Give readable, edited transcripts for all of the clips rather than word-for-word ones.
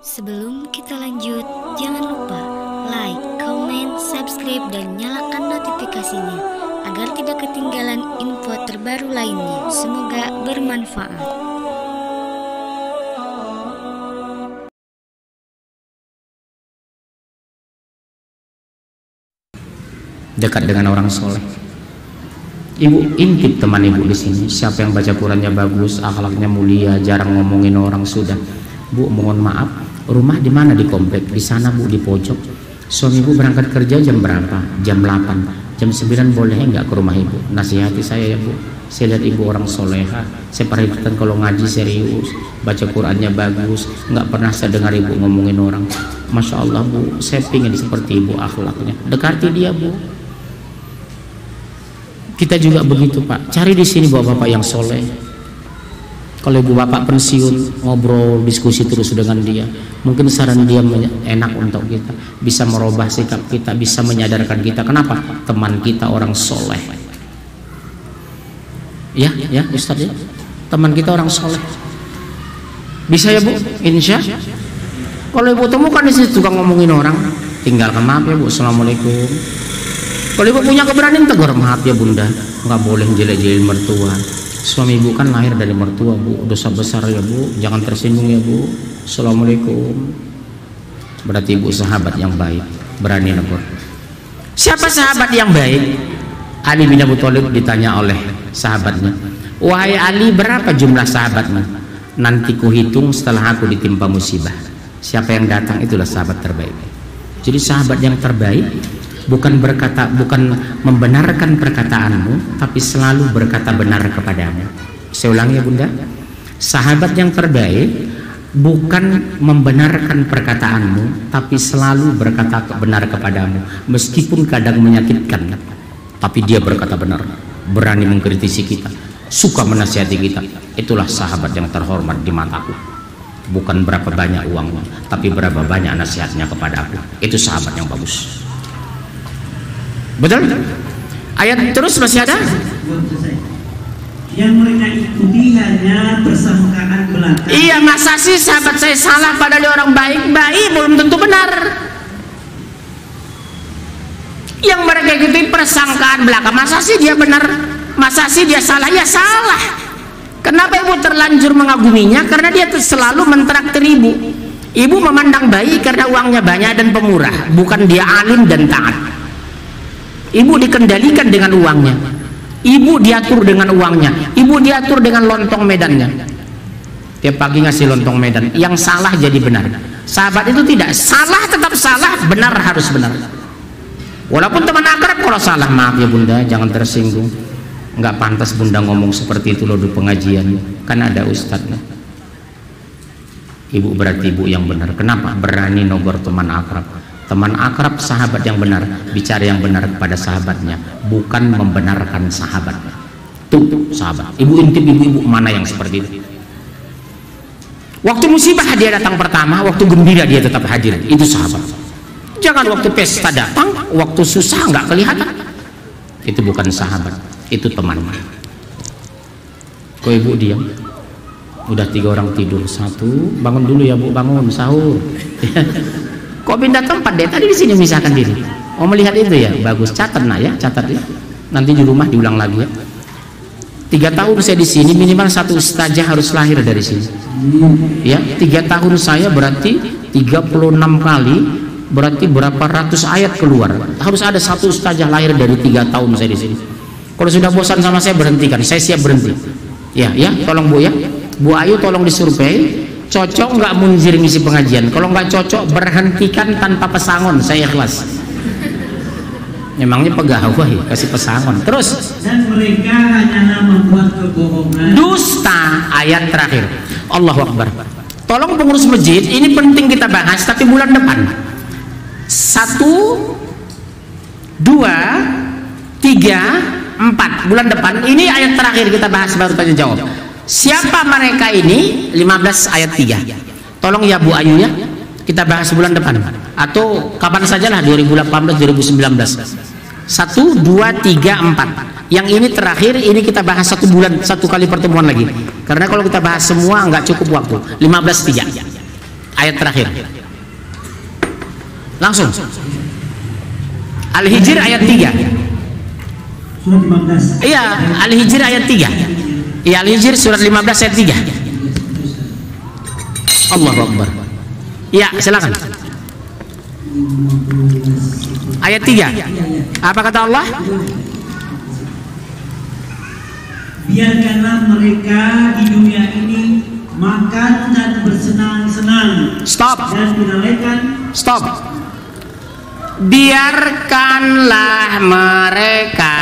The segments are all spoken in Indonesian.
Sebelum kita lanjut, jangan lupa like, comment, subscribe, dan nyalakan notifikasinya agar tidak ketinggalan info terbaru lainnya. Semoga bermanfaat. Dekat dengan orang soleh. Ibu intip teman ibu di sini. Siapa yang baca Qurannya bagus, akhlaknya mulia, jarang ngomongin orang, sudah. Bu, mohon maaf, rumah di mana? Di komplek. Di sana bu, di pojok. Suami ibu berangkat kerja jam berapa? Jam 8. Jam 9 boleh nggak ke rumah ibu? Nasihati saya ya bu. Saya lihat ibu orang soleha. Saya perhatikan kalau ngaji serius, baca Qurannya bagus. Nggak pernah saya dengar ibu ngomongin orang. Masya Allah bu, saya pingin seperti ibu akhlaknya. Dekati dia bu. Kita juga begitu pak. Cari di sini bapak-bapak yang soleh. Kalau ibu bapak pensiun, ngobrol, diskusi terus dengan dia. Mungkin saran dia enak untuk kita. Bisa merubah sikap kita, bisa menyadarkan kita. Kenapa? Teman kita orang soleh. Ya Ustaz ya. Teman kita orang soleh. Bisa ya bu? Insya. Kalau ibu temukan di situ tukang ngomongin orang, tinggalkan, maaf ya bu. Assalamualaikum. Kalau ibu punya keberanian tegur, maaf ya bunda, nggak boleh jelek-jelekin mertua. Suami ibu kan lahir dari mertua bu, dosa besar ya bu, jangan tersinggung ya bu. Assalamualaikum. Berarti ibu sahabat yang baik, berani negur. Siapa sahabat yang baik? Ali bin Abi Thalib ditanya oleh sahabatnya, wahai Ali, berapa jumlah sahabatmu? Nanti kuhitung setelah aku ditimpa musibah. Siapa yang datang itulah sahabat terbaik. Jadi sahabat yang terbaik bukan membenarkan perkataanmu, tapi selalu berkata benar kepadamu. Saya ulangi ya bunda, sahabat yang terbaik bukan membenarkan perkataanmu, tapi selalu berkata benar kepadamu, meskipun kadang menyakitkan, tapi dia berkata benar, berani mengkritisi kita, suka menasihati kita. Itulah sahabat yang terhormat di mataku. Bukan berapa banyak uangnya, tapi berapa banyak nasihatnya kepada aku. Itu sahabat yang bagus. Betul? Ayat terus masih ada? Yang mereka ikuti hanya persangkaan belaka. Iya, masa sih sahabat saya salah padahal dia orang baik-baik, belum tentu benar. Yang mereka ikuti persangkaan belaka, masa sih dia benar? Masa sih dia salah? Ya salah. Kenapa ibu terlanjur mengaguminya? Karena dia selalu mentraktir ibu. Ibu memandang baik karena uangnya banyak dan pemurah, bukan dia alim dan taat. Ibu dikendalikan dengan uangnya, ibu diatur dengan uangnya, ibu diatur dengan lontong medannya. Tiap pagi ngasih lontong medan, yang salah jadi benar. Sahabat itu tidak, salah tetap salah, benar harus benar. Walaupun teman akrab kalau salah, maaf ya bunda, jangan tersinggung. Nggak pantas bunda ngomong seperti itu loh di pengajian, kan ada ustadznya. Ibu berarti ibu yang benar. Kenapa? Berani nogor teman akrab. Teman akrab sahabat yang benar, bicara yang benar kepada sahabatnya, bukan membenarkan sahabatnya. Tuh sahabat, ibu intip ibu-ibu mana yang seperti itu. Waktu musibah dia datang pertama, waktu gembira dia tetap hadir. Itu sahabat. Jangan waktu pesta datang, waktu susah nggak kelihatan. Itu bukan sahabat, itu teman. Kok ibu diam? Udah 3 orang tidur, 1 bangun dulu ya bu, bangun sahur. Kok pindah tempat deh? Tadi di sini misalkan diri. Oh melihat itu ya, bagus. Catat nak ya, catat ya. Nanti di rumah diulang lagi ya. 3 tahun saya di sini, minimal 1 ustazah harus lahir dari sini. Ya, 3 tahun saya berarti 36 kali, berarti berapa ratus ayat keluar. Harus ada 1 ustazah lahir dari 3 tahun saya di sini. Kalau sudah bosan sama saya berhentikan, saya siap berhenti. Ya, tolong bu ya. Bu Ayu tolong disurvei. Cocok nggak Munzir ngisi pengajian? Kalau nggak cocok berhentikan tanpa pesangon, saya ikhlas. Memangnya pegawai kasih pesangon. Terus. Dan mereka hanya membuat kebohongan. Dusta, ayat terakhir. Allahu Akbar. Tolong pengurus masjid, ini penting kita bahas, tapi bulan depan. 1, 2, 3, 4 bulan depan. Ini ayat terakhir kita bahas, baru tanya jawab. Siapa mereka ini? 15 ayat 3. Tolong ya Bu Ayu ya, kita bahas bulan depan atau kapan sajalah, 2018 2019. 1, 2, 3, 4. Yang ini terakhir, ini kita bahas 1 bulan, 1 kali pertemuan lagi. Karena kalau kita bahas semua nggak cukup waktu. 15 3. ayat terakhir. Langsung. Al-Hijr ayat 3. Surat 15. Iya, Al-Hijr ayat 3. Iya, Al-Hijr surat 15 ayat 3. Allahu Akbar. Iya, silakan. Ayat 3. Apa kata Allah? Biarkanlah mereka di dunia ini makan dan bersenang-senang. Stop. Dan menunaikan. Stop. Biarkanlah mereka.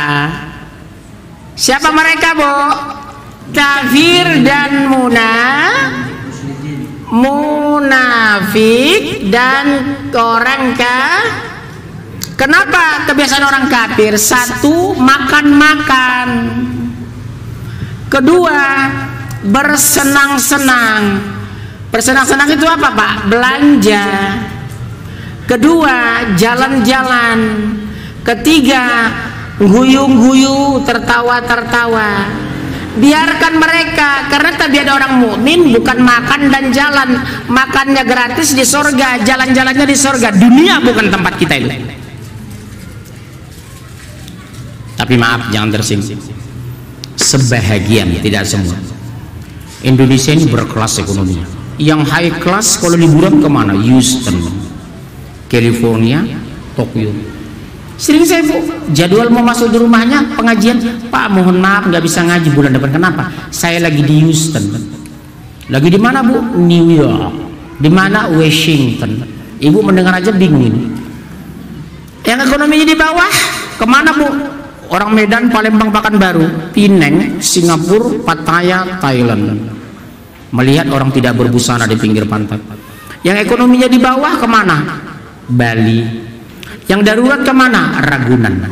Siapa mereka, Bu? Kafir dan munafik dan orang Kenapa kebiasaan orang kafir? Satu, makan-makan. Kedua, bersenang-senang. Bersenang-senang itu apa, Pak? Belanja. Kedua, jalan-jalan. Ketiga, guyu-guyu, tertawa-tertawa. Biarkan mereka, karena tabiat orang mukmin bukan makan dan jalan. Makannya gratis di sorga, jalan-jalannya di sorga. Dunia bukan tempat kita itu. Tapi maaf, jangan tersinggung. Sebahagian, tidak semua. Indonesia ini berkelas ekonominya. Yang high class kalau liburan kemana? Houston, California, Tokyo. Sering saya, Bu, jadwal mau masuk di rumahnya pengajian, Pak mohon maaf nggak bisa ngaji bulan depan. Kenapa? Saya lagi di Houston. Lagi di mana, Bu? New York. Di mana? Washington. Ibu mendengar aja bingung ini. Yang ekonominya di bawah kemana, Bu? Orang Medan, Palembang, Pekanbaru, Pineng, Singapura, Pattaya, Thailand. Melihat orang tidak berbusana di pinggir pantai. Yang ekonominya di bawah kemana? Bali. Yang darurat kemana? Ragunan.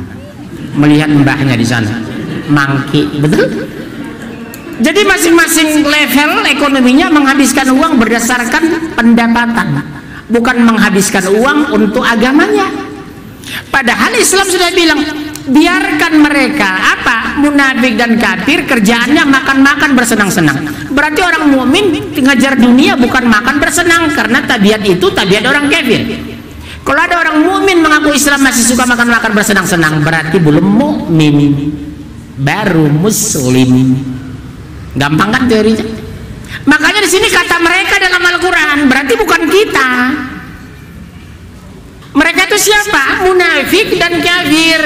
Melihat mbahnya di sana. Mangki, betul? Jadi masing-masing level ekonominya menghabiskan uang berdasarkan pendapatan, bukan menghabiskan uang untuk agamanya. Padahal Islam sudah bilang, biarkan mereka apa? Munafik dan kafir kerjaannya makan-makan bersenang-senang. Berarti orang mukmin ngejar dunia bukan makan bersenang, karena tabiat itu tabiat orang kafir. Kalau ada orang mukmin mengaku Islam masih suka makan-makan bersenang-senang, berarti belum mukmin, baru muslim. Gampang kan teorinya? Makanya di sini kata mereka dalam Al-Quran, berarti bukan kita. Mereka itu siapa? Munafik dan kafir.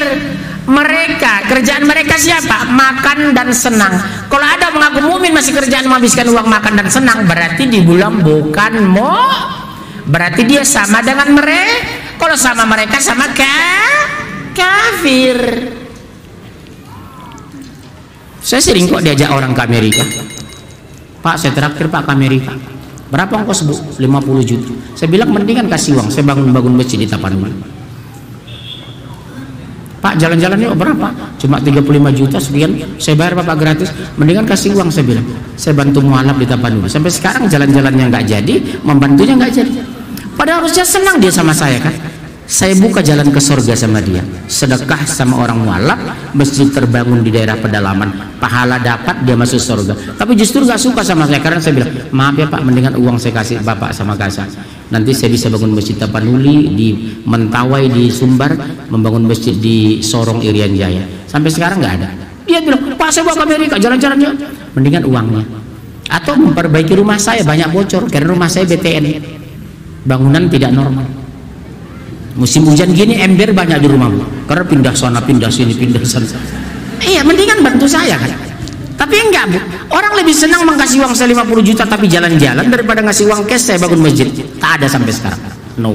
Mereka, kerjaan mereka siapa? Makan dan senang. Kalau ada mengaku mukmin masih kerjaan menghabiskan uang makan dan senang, berarti dibilang bukan berarti dia sama dengan mereka. Kalau sama mereka sama kafir. Saya sering kok diajak orang ke Amerika. Pak, saya traktir Pak ke Amerika. Berapa ongkos, Bu? 50 juta. Saya bilang mendingan kasih uang, saya bangun masjid di Tapanuli. Pak, jalan-jalan yuk, berapa? Cuma 35 juta sekian, saya bayar Bapak gratis. Mendingan kasih uang, saya bilang. Saya bantu mualaf di Tapanuli. Sampai sekarang jalan-jalannya nggak jadi, membantunya nggak jadi. Padahal harusnya senang dia sama saya kan. Saya buka jalan ke surga sama dia. Sedekah sama orang mualaf, masjid terbangun di daerah pedalaman, pahala dapat, dia masuk surga. Tapi justru nggak suka sama saya karena saya bilang, maaf ya Pak, mendingan uang saya kasih Bapak sama Kasa. Nanti saya bisa bangun masjid Tapanuli di Mentawai di Sumbar, membangun masjid di Sorong Irian Jaya. Sampai sekarang nggak ada. Dia bilang, Pak saya bawa ke Amerika, jalan-jalannya. Mendingan uangnya. Atau memperbaiki rumah saya, banyak bocor karena rumah saya BTN, bangunan tidak normal. Musim hujan gini ember banyak di rumah, Bu, karena pindah sana pindah sini pindah sana. Iya, mendingan bantu saya kan. Tapi enggak, Bu, orang lebih senang mengkasih uang saya 50 juta tapi jalan-jalan daripada ngasih uang cash saya bangun masjid. Tak ada sampai sekarang. No.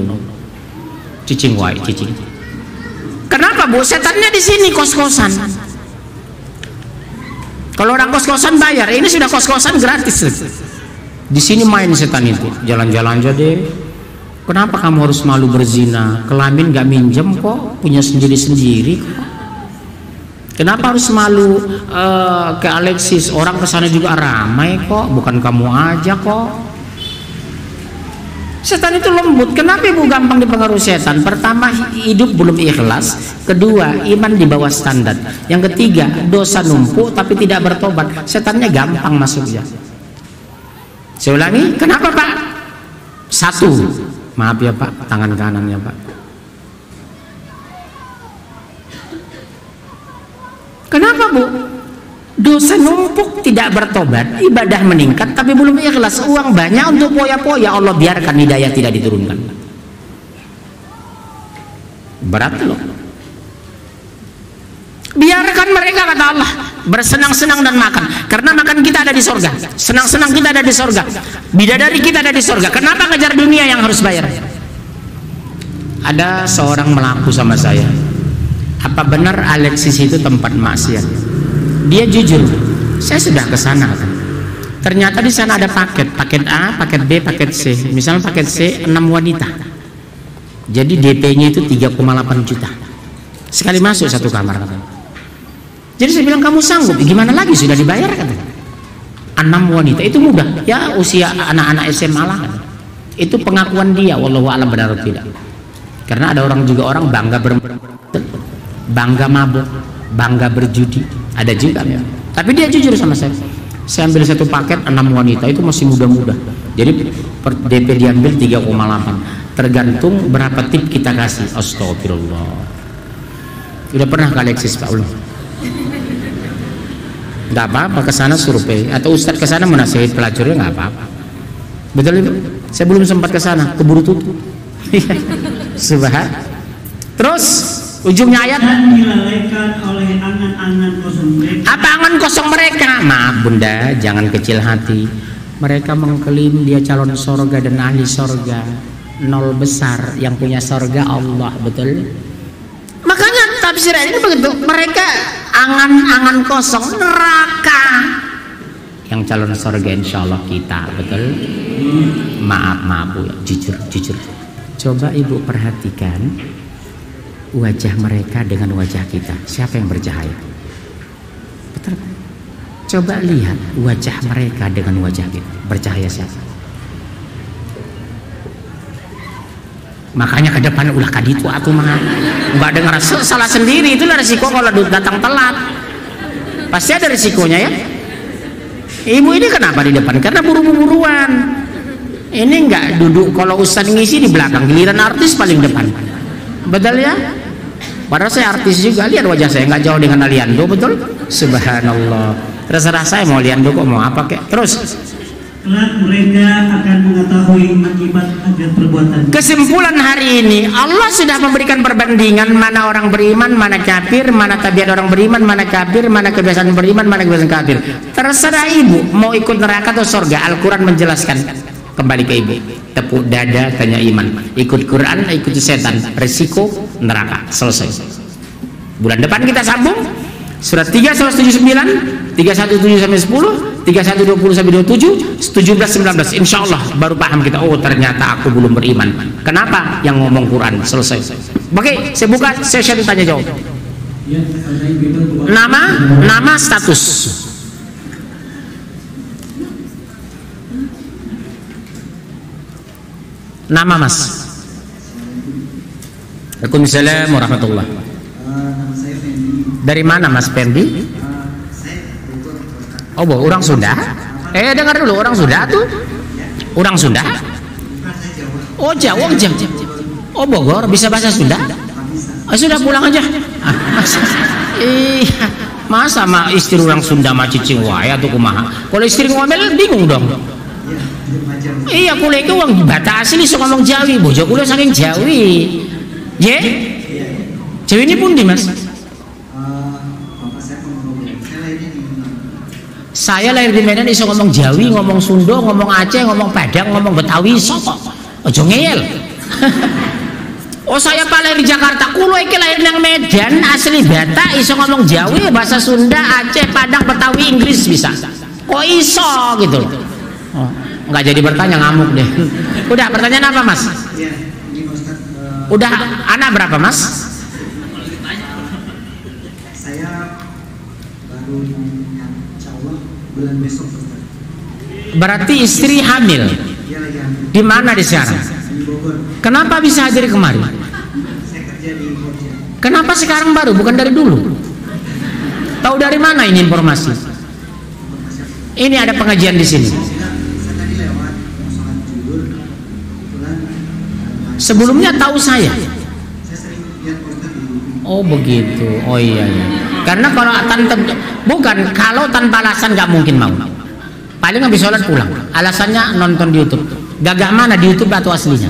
Cicing wae, cicing. Kenapa, Bu? Setannya di sini kos-kosan. Kalau orang kos-kosan bayar, ini sudah kos-kosan gratis. Di sini main setan itu, jalan-jalan aja deh. Kenapa kamu harus malu berzina? Kelamin gak minjem kok, punya sendiri-sendiri kok. Kenapa harus malu ke Alexis? Orang kesana juga ramai kok, bukan kamu aja kok. Setan itu lembut. Kenapa Ibu gampang dipengaruhi setan? Pertama, hidup belum ikhlas. Kedua, iman di bawah standar. Yang ketiga, dosa numpuk tapi tidak bertobat. Setannya gampang masuknya. Saya ulangi, kenapa Pak? Satu, maaf ya Pak, tangan kanannya Pak. Kenapa Bu? Dosa numpuk tidak bertobat, ibadah meningkat tapi belum ikhlas, uang banyak untuk poya-poya, Allah biarkan hidayah tidak diturunkan. Berat loh. Biarkan mereka, kata Allah, bersenang-senang dan makan, karena makan kita ada di sorga, senang-senang kita ada di sorga, bidadari kita ada di sorga. Kenapa ngejar dunia yang harus bayar? Ada seorang melaku sama saya, apa benar Alexis itu tempat maksiat? Dia jujur, saya sudah ke sana. Ternyata di sana ada paket A, paket B, paket C. Misalnya paket C 6 wanita. Jadi DP-nya itu 3,8 juta. Sekali masuk satu kamar katanya. Jadi saya bilang, kamu sanggup? Gimana lagi, sudah dibayar katanya. 6 wanita itu mudah. Ya usia anak-anak SMA lah. Itu pengakuan dia, wallahu a'lam benar atau tidak. Karena ada orang juga orang bangga mabuk, bangga berjudi, ada juga ya. Tapi dia jujur sama saya. Saya ambil satu paket 6 wanita, itu masih muda-muda. Jadi DP diambil 3,8. Tergantung berapa tip kita kasih. Astagfirullah. Udah pernah ke Alexis Pak Ulum? Nggak apa-apa, ke sana survei atau Ustadz ke sana menasihati pelacurnya, nggak apa-apa. Betul Ibu? Saya belum sempat ke sana, keburu tutup. Subhan. Terus ujungnya ayat, dan dilalaikan oleh angan-angan kosong mereka. Apa angan kosong mereka? Maaf Bunda, jangan kecil hati. Mereka mengklaim dia calon sorga dan ahli sorga. Nol besar, yang punya sorga Allah, betul? Makanya tafsir ini begitu. Mereka angan-angan kosong neraka. Yang calon sorga insya Allah kita, betul? Maaf Bu, jujur. Coba Ibu perhatikan wajah mereka dengan wajah kita, siapa yang bercahaya? Betul? Coba lihat wajah mereka dengan wajah kita, bercahaya siapa? Makanya ke depan ulah kaditu atuh mah nggak dengar salah sendiri, itulah resiko kalau datang telat, pasti ada resikonya ya. Ibu ini kenapa di depan? Karena buru-buruan. Ini nggak duduk, kalau Ustadz ngisi di belakang, giliran artis paling depan, betul ya? Padahal saya artis juga, lihat wajah saya nggak jauh dengan Aliando, betul? Subhanallah. Terserah saya mau Aliando kok mau apa kek. Terus Kelak mereka akan mengetahui akibat agar perbuatan. kesimpulan hari ini, Allah sudah memberikan perbandingan mana orang beriman, mana kafir, mana tabiat orang beriman, mana kafir, mana kebiasaan beriman, mana kebiasaan kafir. Terserah Ibu mau ikut neraka atau surga. Al-Quran menjelaskan. Kembali ke Ibu, tepuk dada, tanya iman. Ikut Quran, ikuti setan, resiko neraka. Selesai. Bulan depan kita sambung surat 3 179, 317 sampai 10, 3120 sampai 27, 17 19. Insya Allah baru paham kita. Oh ternyata aku belum beriman. Kenapa? Yang ngomong Quran. Selesai. Oke, saya buka session tanya jawab. Nama, status. Nama Mas. Waalaikumsalam warahmatullahi. Dari mana Mas Fendi? Oh, orang Sunda. Dengar dulu, orang Sunda tuh. Orang Sunda. Oh, Jawa. Oh, Bogor, bisa bahasa Sunda? Sudah pulang aja. Masa sama istri orang Sunda mah cicing wae atuh kumaha? Kalau istri ngomel bingung dong. Iya, kule ke wong bata asli sok ngomong Jawi, bojo kule saking Jawi. Ye? Jawi ini pundi, Mas? Saya lahir di Medan iso ngomong Jawi, ngomong Sunda, ngomong Aceh, ngomong Padang, ngomong Betawi, iso kok. Ojo ngeyel. Oh, saya lahir di Jakarta, kulo iki lahir nang Medan, asli Batak, iso ngomong Jawi, bahasa Sunda, Aceh, Padang, Betawi, Inggris bisa. Kok iso gitu loh. Oh, nggak jadi bertanya, ngamuk deh. Udah, pertanyaan apa Mas? Udah, anak berapa Mas? Saya baru bulan besok. Berarti istri hamil. Di mana di sekarang? Di Bogor. Kenapa bisa hadir kemarin? Saya kerja di Bogor. Kenapa sekarang baru, bukan dari dulu? Tahu dari mana ini informasi? Ini ada pengajian di sini. Saya tadi lewat mau sholat zuhur, Sebelumnya tahu saya. Saya sering lihat Ustaz di Oh begitu. Oh iya. Karena kalau tanpa alasan nggak mungkin mau. Paling habis sholat pulang. Alasannya nonton di YouTube. Gagah mana di YouTube atau aslinya?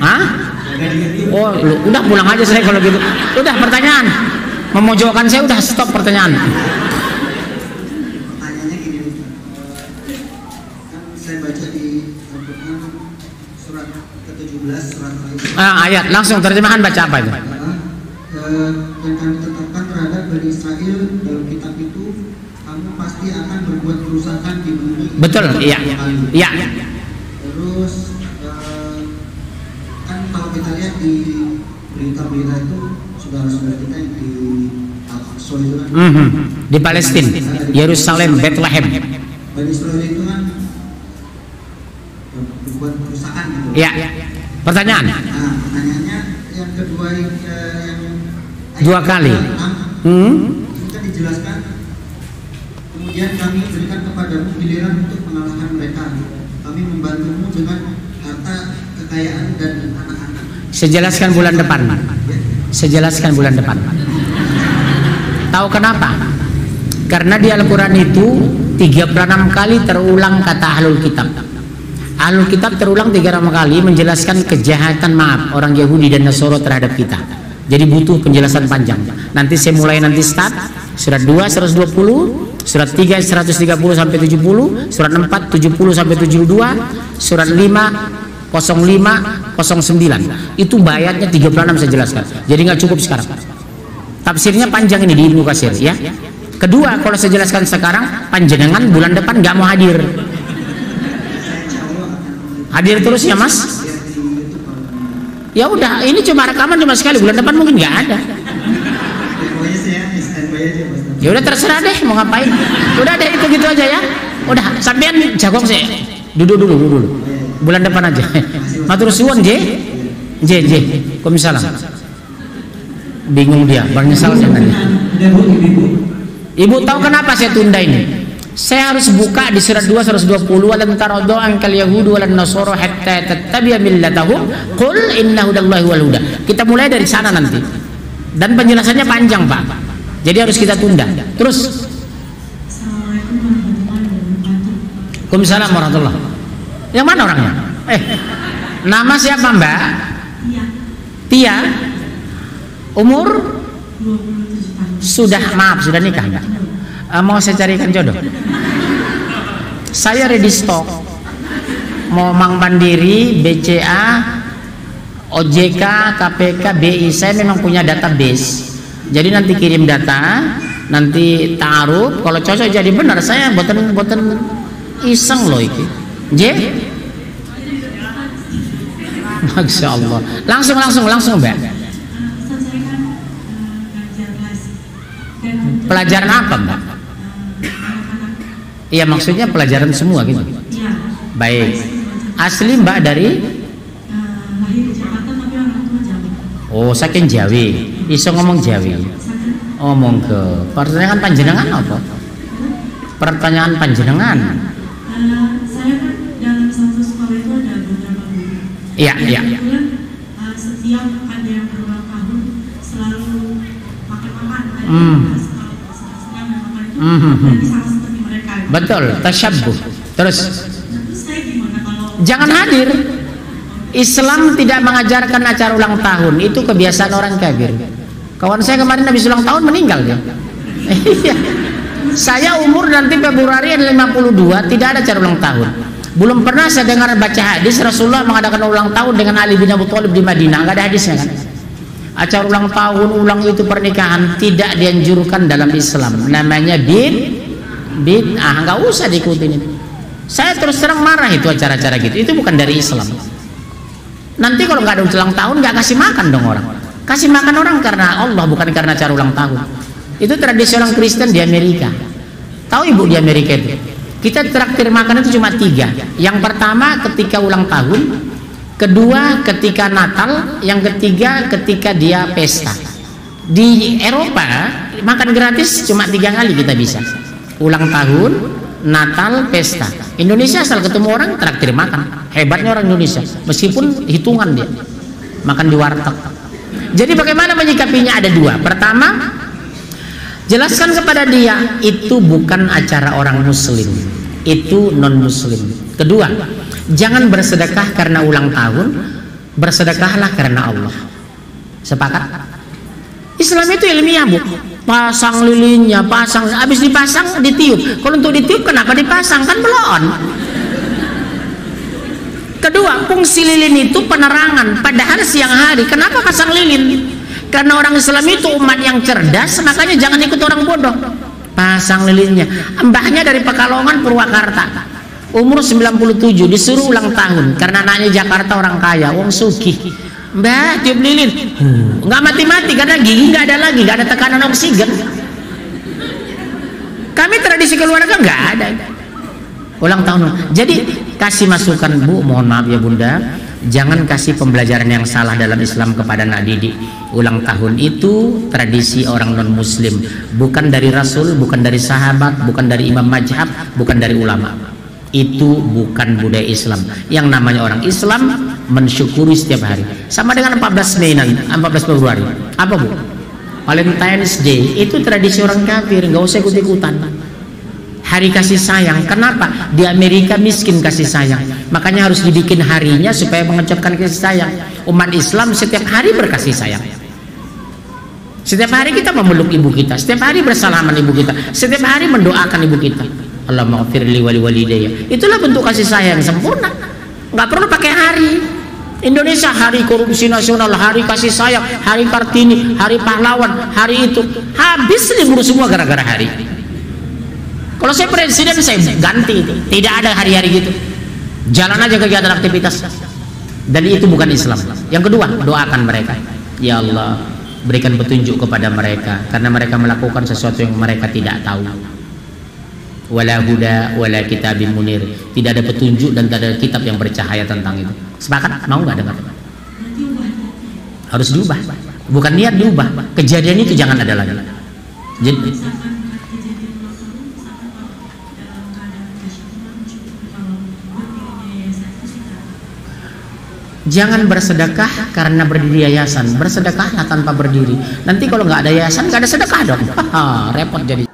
Hah? Oh, udah pulang aja saya kalau gitu. Udah pertanyaan. Memojokkan saya udah stop pertanyaan. Pertanyaannya gini Ustaz. Kan saya baca di Al-Quran surat ke-17 surat Ayat langsung terjemahan baca apa itu? yang kami tetapkan terhadap Bani Israel dalam kitab itu, kamu pasti akan berbuat kerusakan di bumi. Betul, iya. Iya. Terus kan kalau kita lihat di berita-berita itu saudara-saudara kita yang di Al-Aqsa itu kan, Di Palestina, Yerusalem, Bethlehem. Bani Israel itu kan berbuat kerusakan gitu. Iya. Pertanyaan. Nah, pertanyaannya yang kedua yang Dua kali. Itu kan dijelaskan. Kemudian kami berikan kepadamu giliran untuk mengalahkan mereka. Kami membantumu dengan harta, kekayaan dan anak-anak. Sejelaskan bulan depan. Sejelaskan bulan depan. Tahu kenapa? Karena di Al-Quran itu 36 kali terulang kata ahlul kitab. Ahlul kitab terulang 36 kali menjelaskan kejahatan orang Yahudi dan Nasoro terhadap kita. Jadi butuh penjelasan panjang. Nanti saya mulai start surat 2 120, surat 3 130 sampai 70, surat 4 70 sampai 72, surat 5 05 09. Itu bayatnya 36 saya jelaskan. Jadi nggak cukup sekarang. Tafsirnya panjang ini di Ibnu Katsir ya. Kedua, kalau saya jelaskan sekarang, panjenengan bulan depan nggak mau hadir. Hadir terus ya Mas? Ya udah, ini cuma rekaman cuma sekali, bulan depan mungkin nggak ada. Pokoknya saya standby aja Mas. Ya udah terserah deh mau ngapain. Udah deh itu gitu aja ya. Udah, sampean jagong sih. Duduk dulu. Bulan depan aja. Matur suwun J. Waalaikumsalam. Bingung dia, menyesal saya tadi. Ibu tahu kenapa saya tunda ini? Saya harus buka di surat 2 120, walan taradhu ankal yahudu walan nasara hatta tattabi'a millatahum qul inna hudallahi wal huda. Kita mulai dari sana nanti. Dan penjelasannya panjang, Pak. Jadi harus kita tunda. Terus Waalaikumsalam warahmatullahi. Yang mana orangnya? Nama siapa, Mbak? Tia. Umur? Sudah nikah, Mbak? Mau saya carikan jodoh. Saya ready stock. Mau Bank Mandiri, BCA, OJK, KPK, BI. Saya memang punya database. Jadi nanti kirim data, nanti ta'aruf. Kalau cocok jadi benar, saya boten iseng loh iki. J. Masya Allah. Langsung Mbak. Pelajaran apa, Mbak? Iya, maksudnya pelajaran semua gitu. Baik. Asli Mbak dari? Oh, saking Jawi. Iso ngomong Jawi. Ngomong ke. Pertanyaan panjenengan apa? Pertanyaan panjenengan. Saya kan dalam satu sekolah itu ada beberapa guru. Iya. Setiap ada yang berulang tahun selalu makan-makan. Betul, tasyabbuh. Terus saya gimana kalau jangan hadir. Islam tidak mengajarkan acara ulang tahun, itu kebiasaan orang kafir. Kawan saya kemarin habis ulang tahun meninggal dia. Saya umur nanti Februari 52, tidak ada acara ulang tahun. Belum pernah saya dengar baca hadis Rasulullah mengadakan ulang tahun dengan Ali bin Abi Thalib di Madinah, nggak ada hadisnya kan. Acara ulang tahun, itu pernikahan tidak dianjurkan dalam Islam. Namanya bid'ah, nggak usah diikutin itu. Saya terus terang marah itu acara-acara gitu. Itu bukan dari Islam. Nanti kalau nggak ada ulang tahun, nggak kasih makan dong orang. Kasih makan orang karena Allah, bukan karena acara ulang tahun. Itu tradisi orang Kristen di Amerika. Tahu ibu di Amerika itu? Kita traktir makan itu cuma 3. Yang pertama ketika ulang tahun. Kedua ketika Natal, yang ketiga ketika dia pesta. Di Eropa makan gratis cuma 3 kali kita bisa. Ulang tahun, Natal, pesta. Indonesia asal ketemu orang traktir makan. Hebatnya orang Indonesia, meskipun hitungan dia makan di warteg. Jadi bagaimana menyikapinya? Ada dua. Pertama, jelaskan kepada dia itu bukan acara orang muslim, itu non muslim. Kedua, jangan bersedekah karena ulang tahun, bersedekahlah karena Allah. Sepakat? Islam itu ilmiah, Bu. Pasang lilinnya, pasang, habis dipasang ditiup. Kalau untuk ditiup kenapa dipasang? Kan belon. Kedua, fungsi lilin itu penerangan. Padahal siang hari, kenapa pasang lilin? Karena orang Islam itu umat yang cerdas, makanya jangan ikut orang bodoh. Pasang lilinnya. Mbahnya dari Pekalongan, Purwakarta, umur 97, disuruh ulang tahun karena anaknya Jakarta orang kaya, wong sugih. Mbak, tiup lilin. Nggak mati-mati karena gigi nggak ada lagi, nggak ada tekanan oksigen. Kami tradisi keluarga nggak ada ulang tahun. Jadi kasih masukan, Bu, mohon maaf ya Bunda, jangan kasih pembelajaran yang salah dalam Islam kepada anak didik. Ulang tahun itu tradisi orang non muslim, bukan dari Rasul, bukan dari sahabat, bukan dari imam mazhab, bukan dari ulama. Itu bukan budaya Islam. Yang namanya orang Islam mensyukuri setiap hari. Sama dengan 14 Mei nanti, 14 Februari. Apa, Bu? Valentine's Day itu tradisi orang kafir, nggak usah ikut-ikutan. Hari kasih sayang. Kenapa? Di Amerika miskin kasih sayang, makanya harus dibikin harinya supaya mengucapkan kasih sayang. Umat Islam setiap hari berkasih sayang. Setiap hari kita memeluk ibu kita, setiap hari bersalaman ibu kita, setiap hari mendoakan ibu kita. Allahumma ghfirli wali walidayya. Itulah bentuk kasih sayang sempurna. Nggak perlu pakai hari. Indonesia hari korupsi nasional, hari kasih sayang, hari Kartini, hari pahlawan, hari itu. Habis libur semua gara-gara hari. Kalau saya presiden, saya ganti itu. Tidak ada hari-hari gitu. Jalan aja kegiatan aktivitas. Dan itu bukan Islam. Yang kedua, doakan mereka. Ya Allah, berikan petunjuk kepada mereka, karena mereka melakukan sesuatu yang mereka tidak tahu. Wala huda wala kitabim munir. Tidak ada petunjuk dan tidak ada kitab yang bercahaya tentang itu. Sepakat? Mau nggak dengar? Harus diubah. Bukan niat diubah. Kejadian itu jangan ada lagi. Jadi jangan bersedekah karena berdiri yayasan. Bersedekahlah tanpa berdiri. Nanti kalau nggak ada yayasan, nggak ada sedekah dong. Repot jadi.